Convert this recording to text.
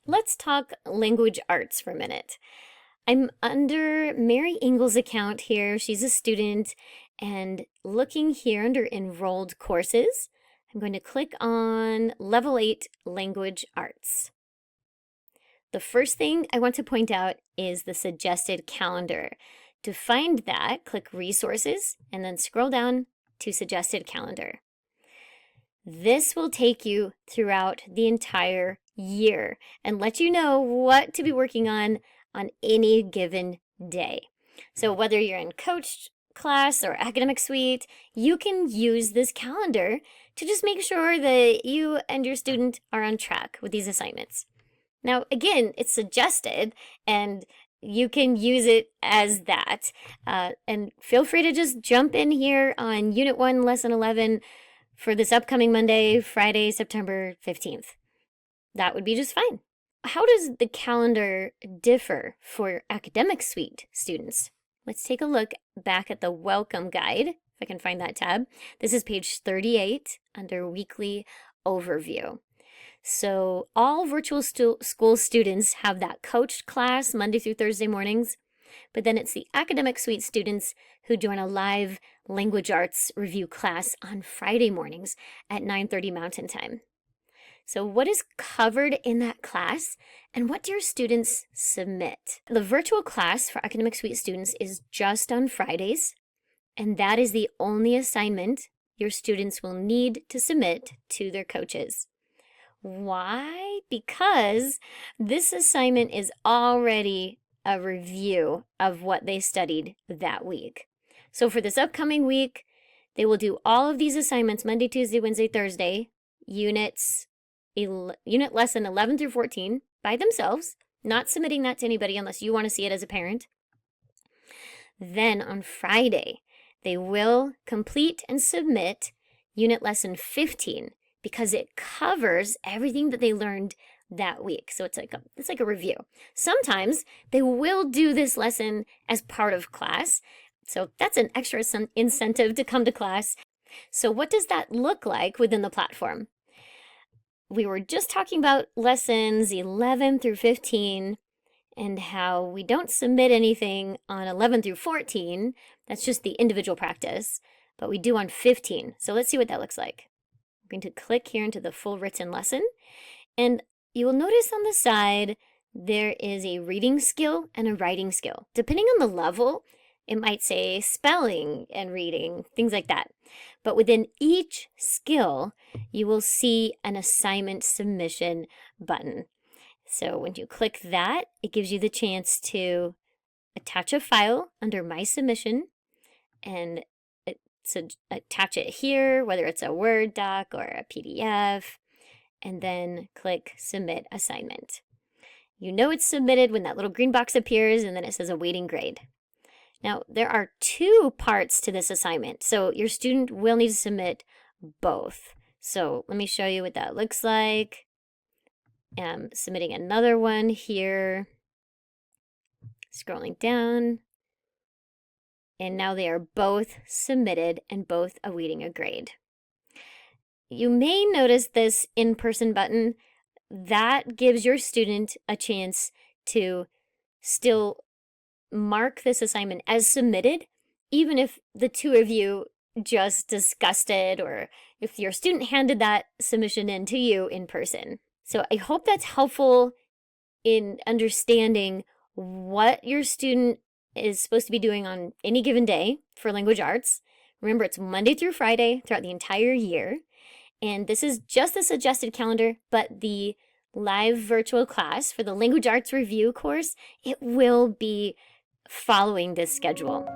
Let's talk language arts for a minute. I'm under Mary Engel's account here. She's a student, and looking here under enrolled courses, I'm going to click on Level 8 Language Arts. The first thing I want to point out is the suggested calendar. To find that, click Resources and then scroll down to Suggested Calendar. This will take you throughout the entire year and let you know what to be working on any given day. So whether you're in coach class or academic suite, you can use this calendar to just make sure that you and your student are on track with these assignments. Now, again, it's suggested and you can use it as that. And feel free to just jump in here on Unit 1, Lesson 11 for this upcoming Monday, Friday, September 15th. That would be just fine. How does the calendar differ for academic suite students? Let's take a look back at the welcome guide, if I can find that tab. This is page 38 under weekly overview. So all virtual school students have that coached class Monday through Thursday mornings, but then it's the academic suite students who join a live language arts review class on Friday mornings at 9:30 Mountain Time. So what is covered in that class and what do your students submit? The virtual class for academic suite students is just on Fridays, and that is the only assignment your students will need to submit to their coaches. Why? Because this assignment is already a review of what they studied that week. So for this upcoming week, they will do all of these assignments Monday, Tuesday, Wednesday, Thursday, unit lesson 11 through 14 by themselves, not submitting that to anybody unless you want to see it as a parent. Then on Friday, they will complete and submit unit lesson 15 because it covers everything that they learned that week. So it's like a review. Sometimes they will do this lesson as part of class. So that's an extra incentive to come to class. So what does that look like within the platform? We were just talking about lessons 11 through 15 and how we don't submit anything on 11 through 14. That's just the individual practice, but we do on 15. So let's see what that looks like. I'm going to click here into the full written lesson, and you will notice on the side there is a reading skill and a writing skill. Depending on the level, it might say spelling and reading, things like that. But within each skill, you will see an assignment submission button. So when you click that, it gives you the chance to attach a file under My Submission and attach it here, whether it's a Word doc or a PDF, and then click Submit Assignment. You know it's submitted when that little green box appears and then it says Awaiting Grade. Now, there are two parts to this assignment, so your student will need to submit both. So let me show you what that looks like. I'm submitting another one here. Scrolling down. And now they are both submitted and both awaiting a grade. You may notice this in-person button. That gives your student a chance to still mark this assignment as submitted, even if the two of you just discussed it or if your student handed that submission in to you in person. So I hope that's helpful in understanding what your student is supposed to be doing on any given day for language arts. Remember, it's Monday through Friday throughout the entire year. And this is just the suggested calendar, but the live virtual class for the language arts review course, it will be following this schedule.